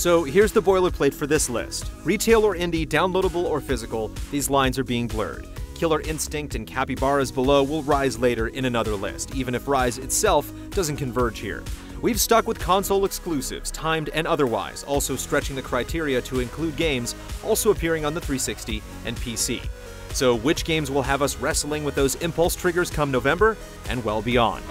So here's the boilerplate for this list. Retail or indie, downloadable or physical, these lines are being blurred. Killer Instinct and Capybaras below will rise later in another list, even if Rise itself doesn't converge here. We've stuck with console exclusives, timed and otherwise, also stretching the criteria to include games also appearing on the 360 and PC. So which games will have us wrestling with those impulse triggers come November and well beyond?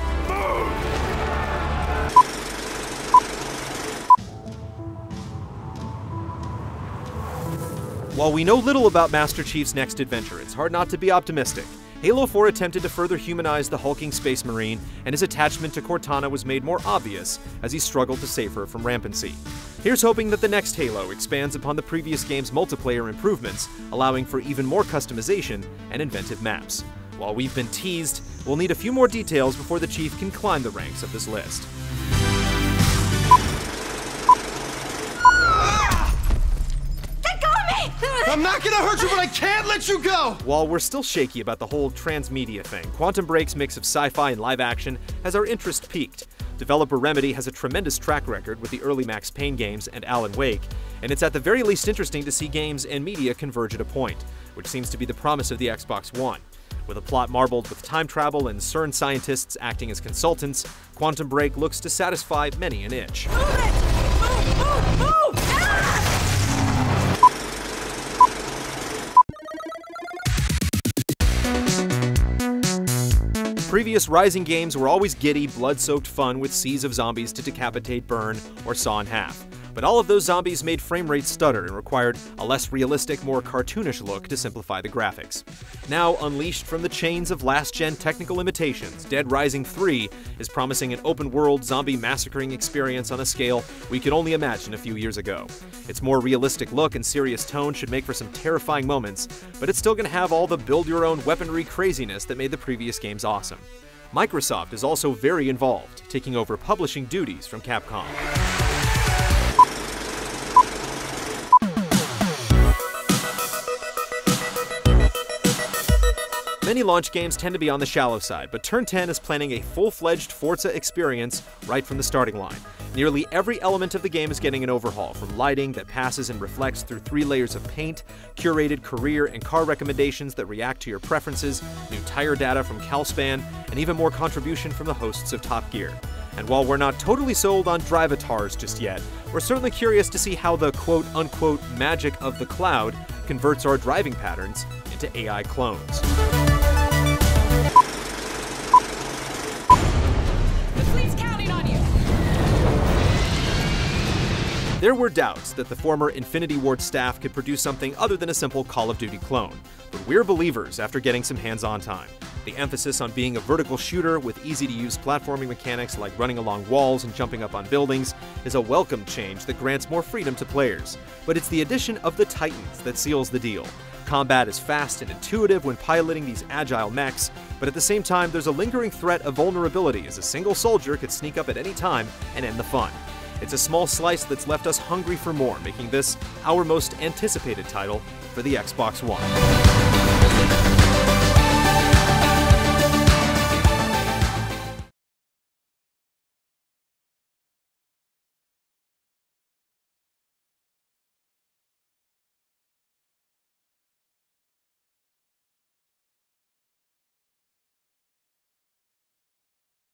While we know little about Master Chief's next adventure, it's hard not to be optimistic. Halo 4 attempted to further humanize the hulking Space Marine, and his attachment to Cortana was made more obvious as he struggled to save her from rampancy. Here's hoping that the next Halo expands upon the previous game's multiplayer improvements, allowing for even more customization and inventive maps. While we've been teased, we'll need a few more details before the Chief can climb the ranks of this list. I'm not gonna hurt you, but I can't let you go! While we're still shaky about the whole transmedia thing, Quantum Break's mix of sci-fi and live action has our interest piqued. Developer Remedy has a tremendous track record with the early Max Payne games and Alan Wake, and it's at the very least interesting to see games and media converge at a point, which seems to be the promise of the Xbox One. With a plot marbled with time travel and CERN scientists acting as consultants, Quantum Break looks to satisfy many an itch. Move it! Move! Ah! Previous Rising games were always giddy, blood-soaked fun with seas of zombies to decapitate, burn, or saw in half. But all of those zombies made frame rates stutter and required a less realistic, more cartoonish look to simplify the graphics. Now, unleashed from the chains of last-gen technical limitations, Dead Rising 3 is promising an open-world zombie massacring experience on a scale we could only imagine a few years ago. Its more realistic look and serious tone should make for some terrifying moments, but it's still going to have all the build-your-own weaponry craziness that made the previous games awesome. Microsoft is also very involved, taking over publishing duties from Capcom. Many launch games tend to be on the shallow side, but Turn 10 is planning a full-fledged Forza experience right from the starting line. Nearly every element of the game is getting an overhaul, from lighting that passes and reflects through 3 layers of paint, curated career and car recommendations that react to your preferences, new tire data from Calspan, and even more contribution from the hosts of Top Gear. And while we're not totally sold on drive-avatars just yet, we're certainly curious to see how the quote-unquote magic of the cloud converts our driving patterns into AI clones. There were doubts that the former Infinity Ward staff could produce something other than a simple Call of Duty clone, but we're believers after getting some hands-on time. The emphasis on being a vertical shooter with easy-to-use platforming mechanics like running along walls and jumping up on buildings is a welcome change that grants more freedom to players. But it's the addition of the Titans that seals the deal. Combat is fast and intuitive when piloting these agile mechs, but at the same time there's a lingering threat of vulnerability as a single soldier could sneak up at any time and end the fun. It's a small slice that's left us hungry for more, making this our most anticipated title for the Xbox One.